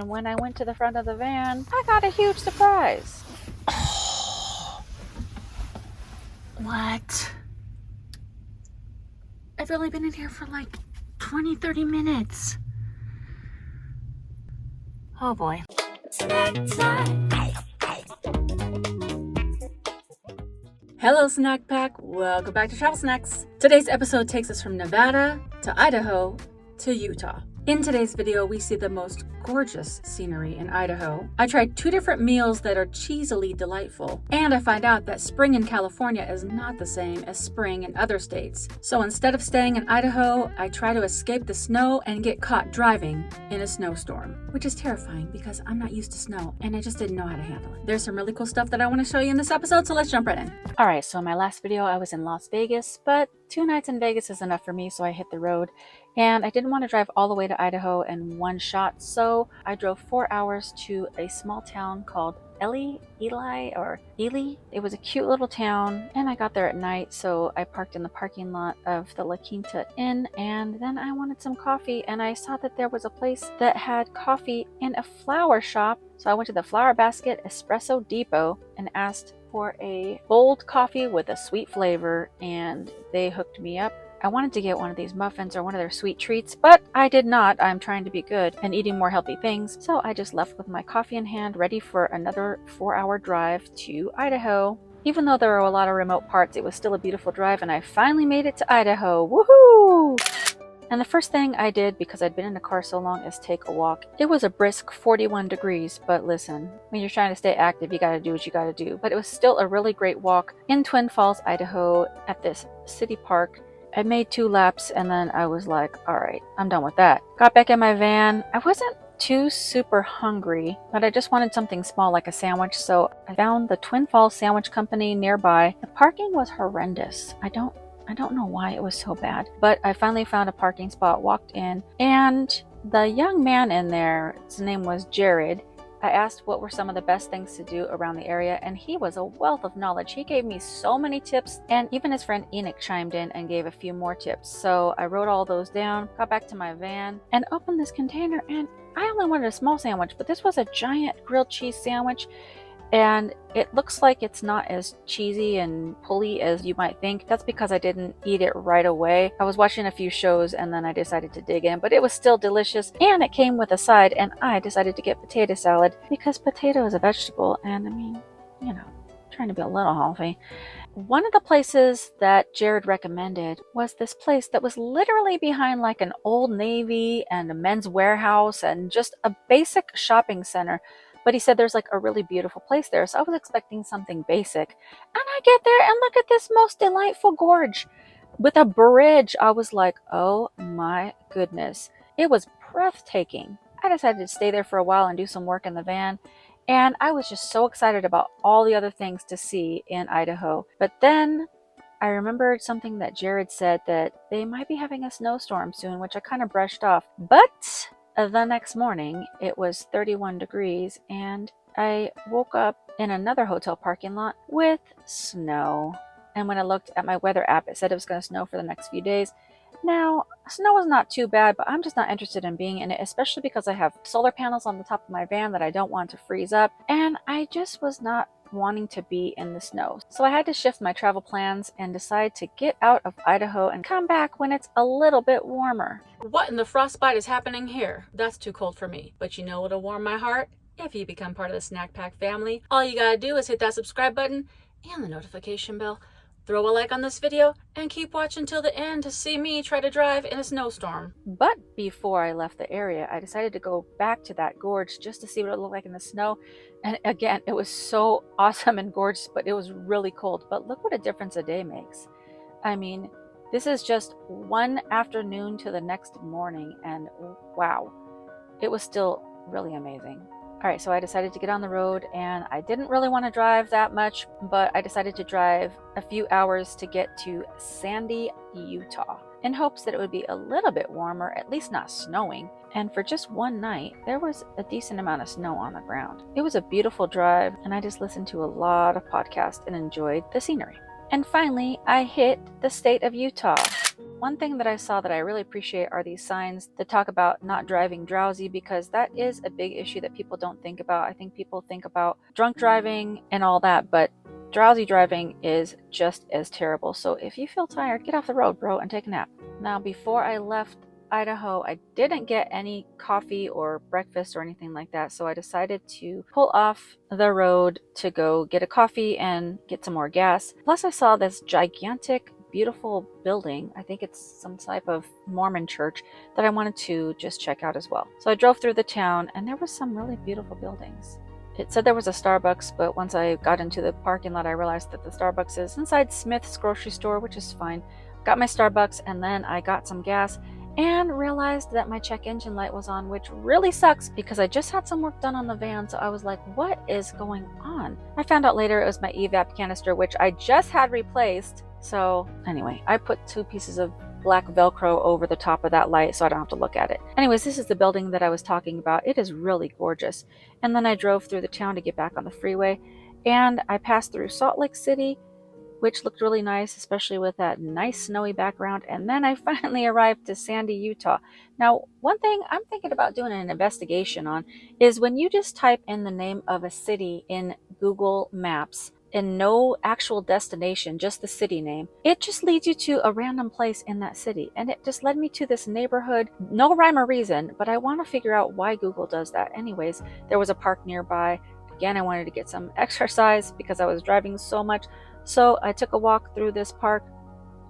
and when I went to the front of the van, I got a huge surprise. What? I've only been in here for like 20-30 minutes. Oh boy. Snack time. Hello Snack Pack, welcome back to Travel Snacks. Today's episode takes us from Nevada to Idaho to Utah. In today's video, we see the most gorgeous scenery in Idaho. I tried 2 different meals that are cheesily delightful, and I find out that spring in California is not the same as spring in other states. So instead of staying in Idaho, I try to escape the snow and get caught driving in a snowstorm, which is terrifying because I'm not used to snow and I just didn't know how to handle it. There's some really cool stuff that I want to show you in this episode, so let's jump right in. Alright, so in my last video, I was in Las Vegas, but 2 nights in Vegas is enough for me, so I hit the road. And I didn't want to drive all the way to Idaho in one shot, so I drove 4 hours to a small town called Ely. It was a cute little town, and I got there at night, so I parked in the parking lot of the La Quinta Inn, and then I wanted some coffee, and I saw that there was a place that had coffee in a flower shop, so I went to the Flower Basket Espresso Depot and asked for a bold coffee with a sweet flavor, and they hooked me up. I wanted to get one of these muffins or one of their sweet treats, but I did not. I'm trying to be good and eating more healthy things, so I just left with my coffee in hand, ready for another 4-hour drive to Idaho. Even though there were a lot of remote parts, it was still a beautiful drive, and I finally made it to Idaho. Woohoo! And the first thing I did, because I'd been in the car so long, is take a walk. It was a brisk 41 degrees, but listen, when you're trying to stay active, you gotta do what you gotta do. But it was still a really great walk in Twin Falls, Idaho, at this city park. I made 2 laps, and then I was like, alright, I'm done with that. Got back in my van. I wasn't too super hungry, but I just wanted something small like a sandwich, so I found the Twin Falls Sandwich Company nearby. The parking was horrendous. I don't know why it was so bad, but I finally found a parking spot, walked in, and the young man in there, his name was Jared. I asked what were some of the best things to do around the area, and he was a wealth of knowledge. He gave me so many tips, and even his friend Enoch chimed in and gave a few more tips. So I wrote all those down, got back to my van, and opened this container, and I only wanted a small sandwich, but this was a giant grilled cheese sandwich. And it looks like it's not as cheesy and pulley as you might think. That's because I didn't eat it right away. I was watching a few shows and then I decided to dig in, but it was still delicious, and it came with a side, and I decided to get potato salad because potato is a vegetable, and I mean, you know, trying to be a little healthy. One of the places that Jared recommended was this place that was literally behind like an Old Navy and a Men's Warehouse and just a basic shopping center. But he said there's like a really beautiful place there, so I was expecting something basic. And I get there and look at this most delightful gorge with a bridge. I was like, oh my goodness. It was breathtaking. I decided to stay there for a while and do some work in the van. And I was just so excited about all the other things to see in Idaho. But then I remembered something that Jared said, that they might be having a snowstorm soon, which I kind of brushed off. But the next morning, it was 31 degrees, and I woke up in another hotel parking lot with snow. And when I looked at my weather app, it said it was going to snow for the next few days. Now, snow is not too bad, but I'm just not interested in being in it, especially because I have solar panels on the top of my van that I don't want to freeze up, and I just was not wanting to be in the snow. So I had to shift my travel plans and decide to get out of Idaho and come back when it's a little bit warmer. What in the frostbite is happening here? That's too cold for me. But you know what'll warm my heart? If you become part of the Snack Pack family, all you gotta do is hit that subscribe button and the notification bell. Throw a like on this video and keep watching till the end to see me try to drive in a snowstorm. But before I left the area, I decided to go back to that gorge just to see what it looked like in the snow. And again, it was so awesome and gorgeous, but it was really cold. But look what a difference a day makes. I mean, this is just one afternoon to the next morning, and wow, it was still really amazing. All right, so I decided to get on the road, and I didn't really want to drive that much, but I decided to drive a few hours to get to Sandy, Utah, in hopes that it would be a little bit warmer, at least not snowing. And for just one night, there was a decent amount of snow on the ground. It was a beautiful drive, and I just listened to a lot of podcasts and enjoyed the scenery. And finally, I hit the state of Utah. One thing that I saw that I really appreciate are these signs that talk about not driving drowsy, because that is a big issue that people don't think about. I think people think about drunk driving and all that, but drowsy driving is just as terrible. So if you feel tired, get off the road, bro, and take a nap. Now, before I left Idaho, I didn't get any coffee or breakfast or anything like that, so I decided to pull off the road to go get a coffee and get some more gas. Plus, I saw this gigantic, beautiful building. I think it's some type of Mormon church that I wanted to just check out as well. So I drove through the town, and there was some really beautiful buildings. It said there was a Starbucks, but once I got into the parking lot, I realized that the Starbucks is inside Smith's grocery store, which is fine. Got my Starbucks, and then I got some gas and realized that my check engine light was on, which really sucks because I just had some work done on the van. So I was like, what is going on? I found out later it was my evap canister, which I just had replaced. So anyway, I put 2 pieces of black Velcro over the top of that light so I don't have to look at it. Anyways, this is the building that I was talking about. It is really gorgeous. And then I drove through the town to get back on the freeway, and I passed through Salt Lake City, which looked really nice, especially with that nice snowy background. And then I finally arrived to Sandy, Utah. Now, one thing I'm thinking about doing an investigation on is when you just type in the name of a city in Google Maps and no actual destination, just the city name, it just leads you to a random place in that city. And it just led me to this neighborhood. No rhyme or reason, but I want to figure out why Google does that. Anyways, there was a park nearby. Again, I wanted to get some exercise because I was driving so much. So I took a walk through this park,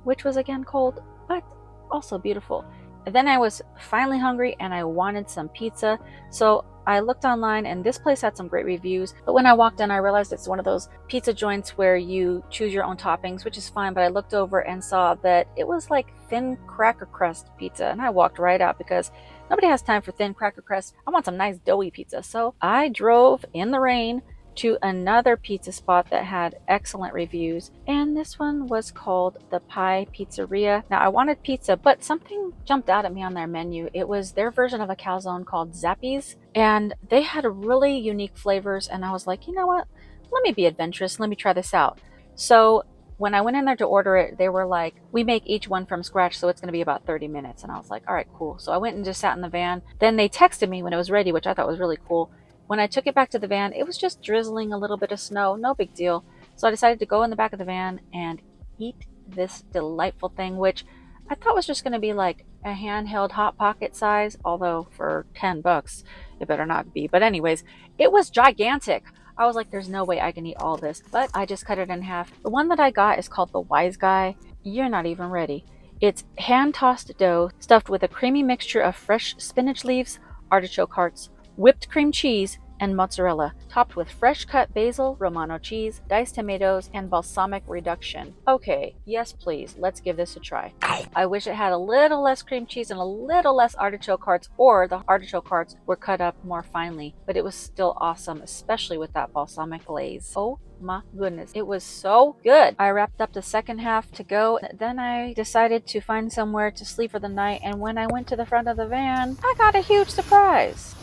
which was again cold, but also beautiful. And then I was finally hungry and I wanted some pizza. So I looked online, and this place had some great reviews. But when I walked in, I realized it's one of those pizza joints where you choose your own toppings, which is fine. But I looked over and saw that it was like thin cracker crust pizza. And I walked right out because nobody has time for thin cracker crust. I want some nice doughy pizza. So I drove in the rain to another pizza spot that had excellent reviews, and this one was called the Pie Pizzeria. Now, I wanted pizza, but something jumped out at me on their menu. It was their version of a calzone called Zappies, and they had really unique flavors, and I was like, you know what, let me be adventurous, let me try this out. So when I went in there to order it, they were like, we make each one from scratch, so it's going to be about 30 minutes. And I was like, all right, cool. So I went and just sat in the van. Then they texted me when it was ready, which I thought was really cool. When I took it back to the van, it was just drizzling a little bit of snow, no big deal. So I decided to go in the back of the van and eat this delightful thing, which I thought was just going to be like a handheld Hot Pocket size, although for $10, it better not be. But anyways, it was gigantic. I was like, there's no way I can eat all this, but I just cut it in half. The one that I got is called the Wise Guy. You're not even ready. It's hand-tossed dough stuffed with a creamy mixture of fresh spinach leaves, artichoke hearts, whipped cream cheese, and mozzarella, topped with fresh cut basil, Romano cheese, diced tomatoes, and balsamic reduction. Okay, yes please, let's give this a try. I wish it had a little less cream cheese and a little less artichoke hearts, or the artichoke hearts were cut up more finely, but it was still awesome, especially with that balsamic glaze. Oh my goodness, it was so good. I wrapped up the second half to go. Then I decided to find somewhere to sleep for the night, and when I went to the front of the van, I got a huge surprise.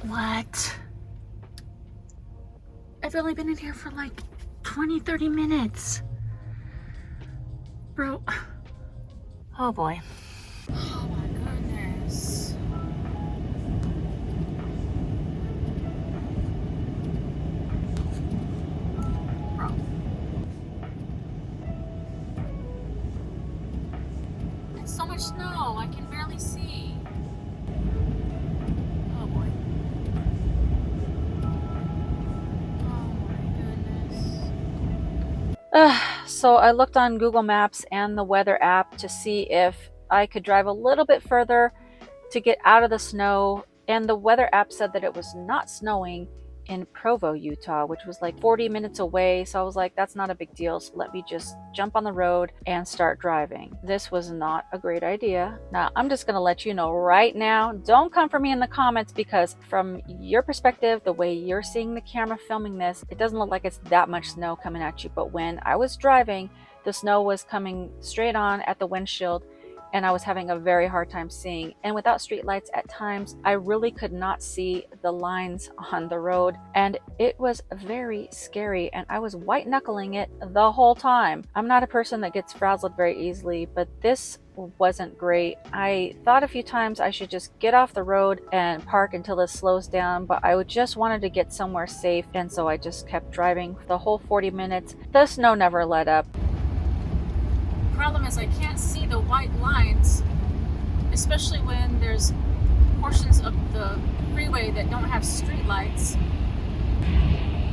What? I've only been in here for like 20-30 minutes. Bro. Oh boy. Oh my goodness. Bro. It's so much snow, I can barely see. So I looked on Google Maps and the weather app to see if I could drive a little bit further to get out of the snow, and the weather app said that it was not snowing in Provo, Utah, which was like 40 minutes away. So I was like, that's not a big deal, so let me just jump on the road and start driving. This was not a great idea. Now, I'm just gonna let you know right now, don't come for me in the comments, because from your perspective, the way you're seeing the camera filming this, it doesn't look like it's that much snow coming at you. But when I was driving, the snow was coming straight on at the windshield, and I was having a very hard time seeing. And without streetlights at times, I really could not see the lines on the road, and it was very scary, and I was white knuckling it the whole time. I'm not a person that gets frazzled very easily, but this wasn't great. I thought a few times I should just get off the road and park until this slows down, but I just wanted to get somewhere safe, and so I just kept driving the whole 40 minutes. The snow never let up. Problem is I can't see the white lines, especially when there's portions of the freeway that don't have street lights.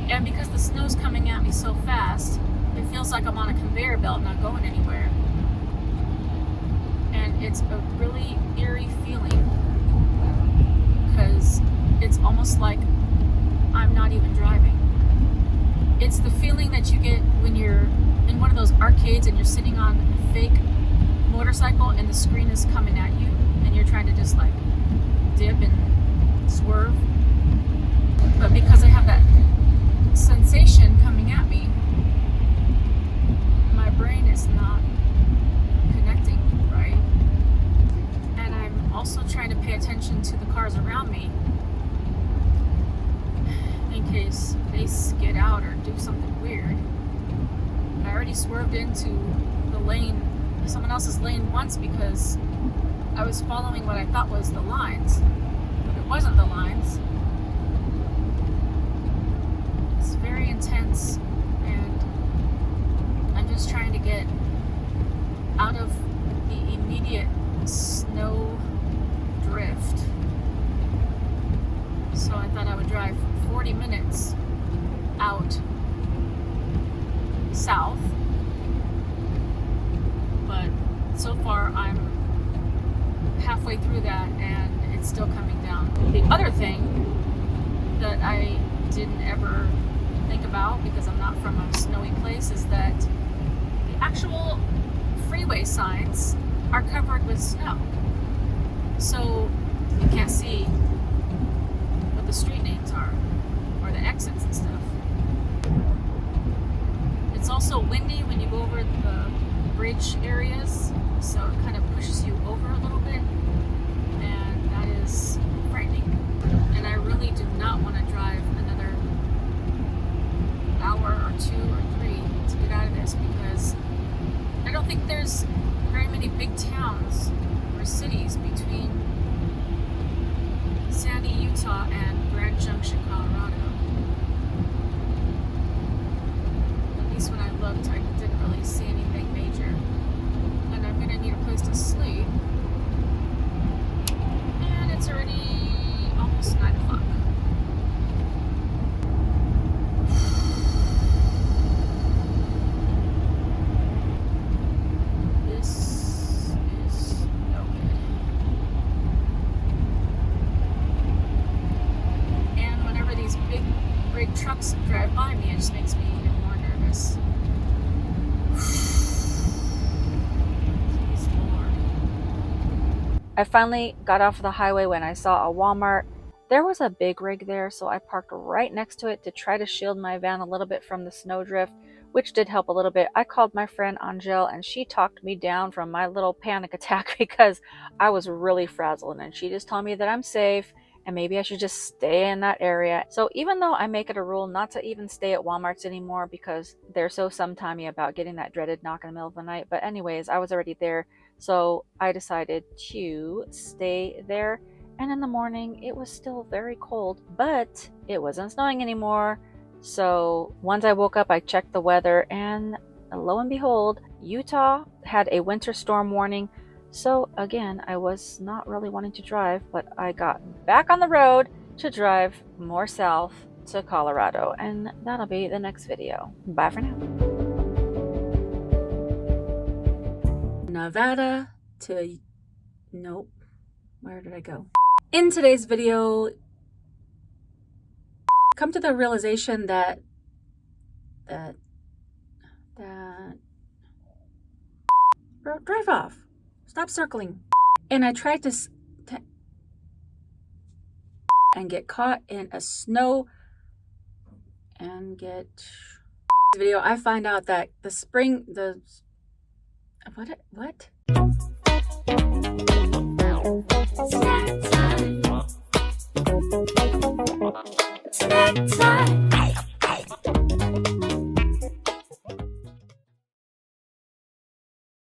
And because the snow's coming at me so fast, it feels like I'm on a conveyor belt not going anywhere. And it's a really eerie feeling because it's almost like I'm not even driving. It's the feeling that you get when you're in one of those arcades and you're sitting on a fake motorcycle and the screen is coming at you and you're trying to just like dip and swerve. But because I have that sensation coming at me, my brain is not connecting right. And I'm also trying to pay attention to the cars around me in case they skid out or do something weird. I already swerved into the lane, someone else's lane once because I was following what I thought was the lines, but it wasn't the lines. It's very intense, and I'm just trying to get out of the immediate snow drift. So I thought I would drive 40 minutes out south, but so far I'm halfway through that and it's still coming down. The other thing that I didn't ever think about, because I'm not from a snowy place, is that the actual freeway signs are covered with snow, so you can't see what the street names are or the exits and stuff. It's also windy when you go over the bridge areas, so it kind of pushes you over a little bit, and that is frightening. And I really do not want to drive another hour or 2 or 3 to get out of this, because I don't think there's very many big towns or cities between Sandy, Utah and Grand Junction, Colorado. When I looked, I didn't really see anything major, and I'm gonna need a place to sleep, and it's already almost 9 o'clock. This is no good. And whenever these big trucks drive by me, it just makes me even more nervous. I finally got off the highway when I saw a Walmart. There was a big rig there, so I parked right next to it to try to shield my van a little bit from the snowdrift, which did help a little bit. I called my friend Angel, and she talked me down from my little panic attack because I was really frazzled, and she just told me that I'm safe and maybe I should just stay in that area. So even though I make it a rule not to even stay at Walmarts anymore because they're so sometimey about getting that dreaded knock in the middle of the night, but anyways, I was already there, so I decided to stay there. And in the morning it was still very cold, but it wasn't snowing anymore. So once I woke up, I checked the weather, and lo and behold, Utah had a winter storm warning. So again, I was not really wanting to drive, but I got back on the road to drive more south to Colorado, and that'll be the next video. Bye for now. Nevada to... Nope. Where did I go? In today's video, come to the realization that drive off. Stop circling. And I tried to and get caught in a snow and get video. I find out that the